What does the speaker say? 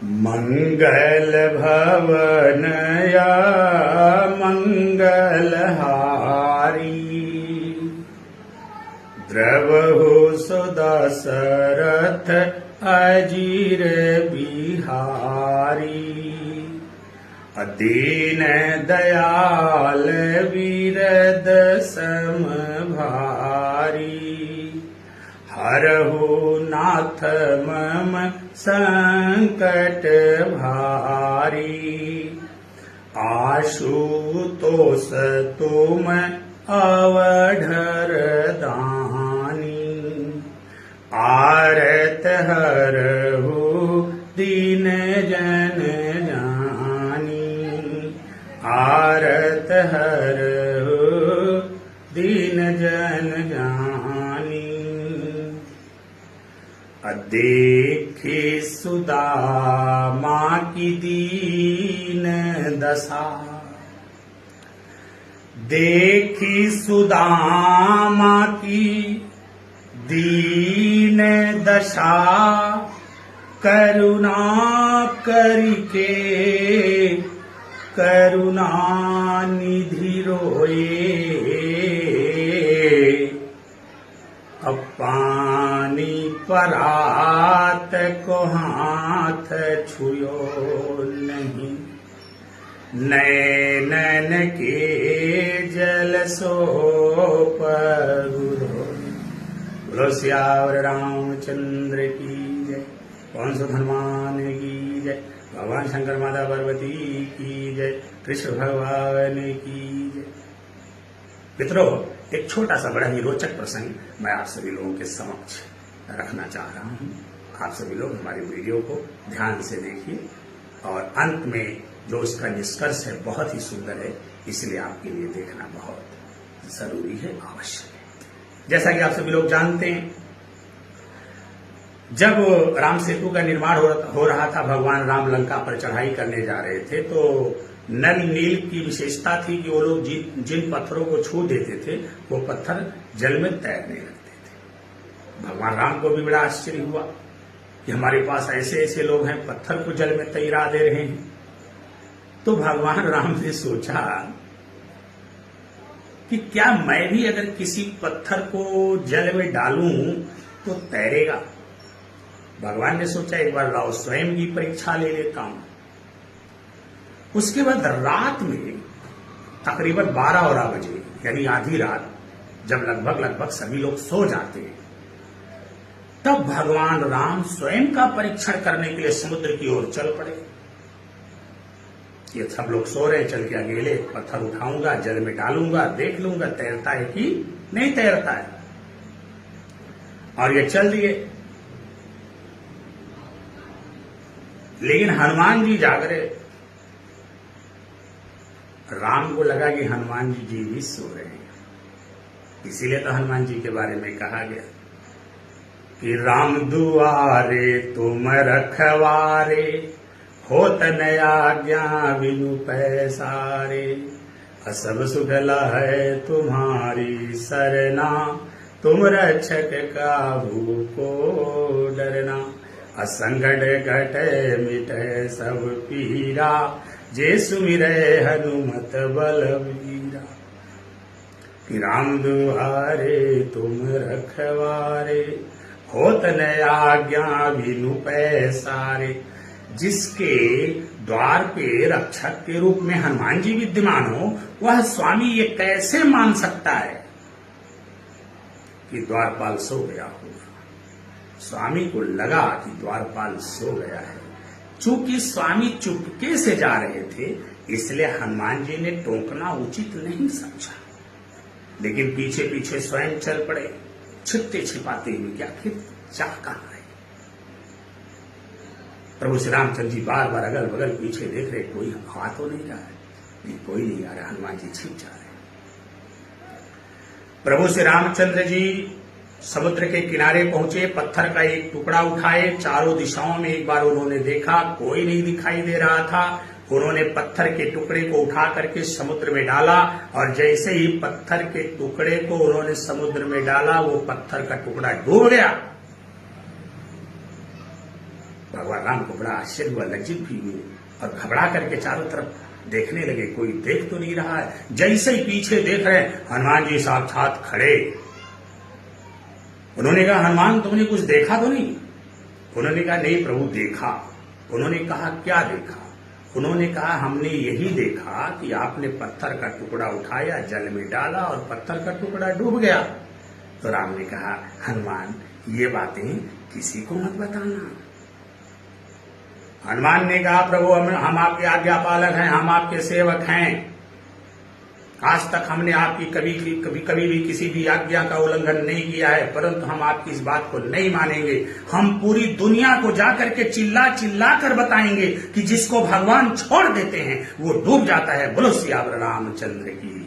मंगल भवन या मंगलहारी, द्रवहु सुदशरथ अजीर बिहारी। दीन दयाल वीरद सम भारी, हरहु नाथ मम संकट भारी। आशुतोष तुम अवढर दानी, आरत हरहु दीन जन जानी। आरत हरहु दीन जन जानी। देखी सुदामा की दीन दशा, देखी सुदामा की दीन दशा। करुणा करके करुणा निधि रोए, अब पानी परात को हाथ छुयो नहीं। नैनन के जल सो पगुरो। बोलो सियावर रामचंद्र की जय, पवन सुत हनुमान की जय, भगवान शंकर माता पार्वती की जय, कृष्ण भगवान की जय। मित्रों, एक छोटा सा बड़ा ही रोचक प्रसंग मैं आप सभी लोगों के समक्ष रखना चाह रहा हूं। आप सभी लोग हमारी वीडियो को ध्यान से देखिए और अंत में जो इसका निष्कर्ष है बहुत ही सुंदर है, इसलिए आपके लिए देखना बहुत जरूरी है, आवश्यक है। जैसा कि आप सभी लोग जानते हैं, जब राम सेतु का निर्माण हो रहा था, भगवान राम लंका पर चढ़ाई करने जा रहे थे, तो नल नील की विशेषता थी कि वो लोग जिन पत्थरों को छू देते थे वो पत्थर जल में तैरने लगते थे। भगवान राम को भी बड़ा आश्चर्य हुआ कि हमारे पास ऐसे ऐसे लोग हैं, पत्थर को जल में तैरा दे रहे हैं। तो भगवान राम ने सोचा कि क्या मैं भी अगर किसी पत्थर को जल में डालूं तो तैरेगा। भगवान ने सोचा एक बार लाओ स्वयं की परीक्षा ले लेता हूं। उसके बाद रात में तकरीबन 12 बजे यानी आधी रात, जब लगभग सभी लोग सो जाते हैं, तब भगवान राम स्वयं का परीक्षण करने के लिए समुद्र की ओर चल पड़े। ये सब लोग सो रहे हैं, चल के अकेले पत्थर उठाऊंगा, जल में डालूंगा, देख लूंगा तैरता है कि नहीं तैरता है। और ये चल दिए। लेकिन हनुमान जी जाग रहे। राम को लगा कि हनुमान जी भी सो रहे हैं, इसीलिए तो हनुमान जी के बारे में कहा गया कि राम दुआरे तुम रखवारे, होत न आज्ञा बिनु पैसारे। असब सुगला है तुम्हारी सरना, तुम रक्षक काहू को डरना। असंगड घटे मिटे सब पीरा, जे सुमिरे हनुमत बलवीरा। कि राम दुआरे तुम रखवारे, होत न आज्ञा बिनु पैसारे। जिसके द्वार पे रक्षक के रूप में हनुमान जी विद्यमान हो, वह स्वामी ये कैसे मान सकता है कि द्वारपाल सो गया होगा। स्वामी को लगा कि द्वारपाल सो गया है। चूंकि स्वामी चुपके से जा रहे थे, इसलिए हनुमान जी ने टोकना उचित नहीं समझा। लेकिन पीछे पीछे स्वयं चल पड़े, छिपते छिपाते हुए कि आखिर चाह कहां है। प्रभु श्री रामचंद्र जी बार बार अगल बगल पीछे देख रहे, कोई आ तो नहीं रहा है। नहीं, कोई नहीं आ रहा। हनुमान जी छिप जा रहे। प्रभु श्री रामचंद्र जी समुद्र के किनारे पहुंचे, पत्थर का एक टुकड़ा उठाए, चारों दिशाओं में एक बार उन्होंने देखा, कोई नहीं दिखाई दे रहा था। उन्होंने पत्थर के टुकड़े को उठा करके समुद्र में डाला, और जैसे ही पत्थर के टुकड़े को उन्होंने समुद्र में डाला, वो पत्थर का टुकड़ा डूब गया। भगवान राम को बड़ा आश्चर्य हुआ, लज्जित भी हुए और घबरा करके चारों तरफ देखने लगे, कोई देख तो नहीं रहा है। जैसे ही पीछे देख रहे हनुमान जी साक्षात खड़े। उन्होंने कहा, हनुमान तुमने कुछ देखा तो नहीं? उन्होंने कहा, नहीं प्रभु देखा। उन्होंने कहा, क्या देखा? उन्होंने कहा, हमने यही देखा कि आपने पत्थर का टुकड़ा उठाया, जल में डाला और पत्थर का टुकड़ा डूब गया। तो राम ने कहा, हनुमान ये बातें किसी को मत बताना। हनुमान ने कहा, प्रभु हम आपके आज्ञा पालक हैं, हम आपके सेवक हैं। आज तक हमने आपकी कभी भी किसी भी आज्ञा का उल्लंघन नहीं किया है, परंतु हम आपकी इस बात को नहीं मानेंगे। हम पूरी दुनिया को जाकर के चिल्ला चिल्ला कर बताएंगे कि जिसको भगवान छोड़ देते हैं वो डूब जाता है। बोलो सियावर रामचंद्र की।